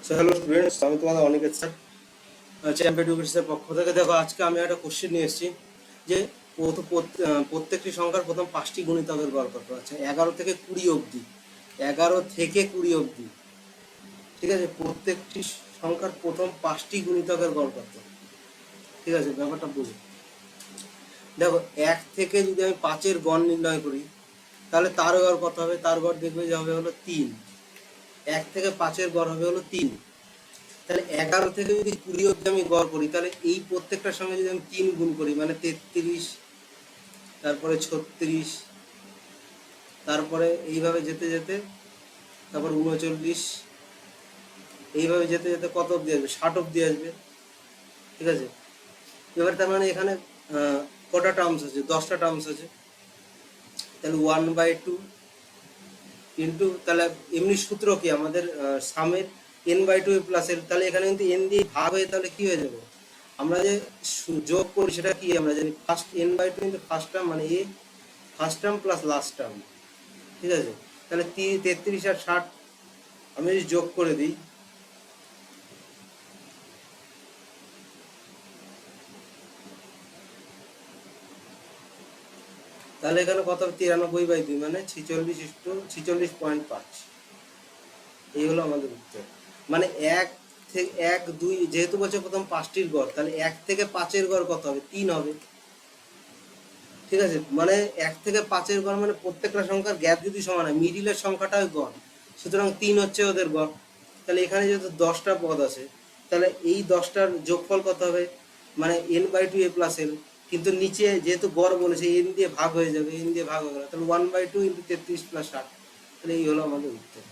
Hello students, আমি তোমাদের Aniket sir, champ এডুকেশনের পক্ষ থেকে। দেখো, আজকে আমি একটা কোশ্চেন নিয়ে এসেছি যে প্রত্যেকটি সংখ্যার প্রথম 5টি গুণিতকের গড় কত। আচ্ছা, 11 থেকে 20 অবধি, 11 থেকে 20 অবধি, ঠিক আছে। প্রত্যেকটি সংখ্যার প্রথম 5টি গুণিতকের গড় কত, ঠিক আছে। ব্যাপারটা বুঝো। দেখো, 1 থেকে যদি আমি 5-এর গড় নির্ণয় করি, তাহলে তার গড় কত হবে? তার গড় দেখবে যে হবে হলো 3। 1 থেকে 5-এর গড় হবে হলো 3। তাহলে 11 থেকে যদি 20 অব্দি আমি গড় করি, তাহলে এই প্রত্যেকটার সঙ্গে যদি আমি 3 গুণ করি, মানে 33, তারপরে 36, তারপরে এইভাবে যেতে যেতে তারপর 39, এইভাবে যেতে যেতে কত অব্দি আসবে? 60 অব্দি আসবে, ঠিক আছে। এবার তার মানে এখানে কটা টার্মস আছে? 10টা টার্মস আছে। তাহলে 1/2 ইন্টু, তাহলে এমনি সূত্র কি আমাদের সামের n/2 প্লাস এল, তাহলে এখানে কিন্তু n দিয়ে ভাগ হয়ে তাহলে কি হয়ে যাবে? আমরা যে যোগ করি সেটা কি আমরা জানি? ফার্স্ট n/2 কিন্তু ফার্স্ট টার্ম, মানে a first term plus last term, ঠিক আছে। তাহলে 33 আর 60 আমি যদি যোগ করে দিই, তাহলে এখানে কত? 93/2, মানে 46:46.5। এই হলো আমাদের উত্তর। মানে 1 থেকে 2, যেহেতু বলছে প্রথম 5টির গড়, তাহলে 1 থেকে 5-এর গড় কত হবে? 3 হবে, ঠিক আছে। মানে 1 থেকে 5-এর গড় মানে প্রত্যেকটা সংখ্যার গ্যাপ যদি সমান হয়, মিডিলের সংখ্যাটাই গড়, সুতরাং 3 হচ্ছে ওদের গড়। তাহলে এখানে যেহেতু 10টা পদ আছে, তাহলে এই 10টার যোগফল কত হবে? মানে n/2 a প্লাস এল, কিন্তু নিচে যেহেতু গড় বলেছে n দিয়ে ভাগ হয়ে যাবে, n দিয়ে ভাগ হয়ে গেল, তাহলে 1/2 × 33 + 60। তাহলে এই হলো আমাদের উত্তর।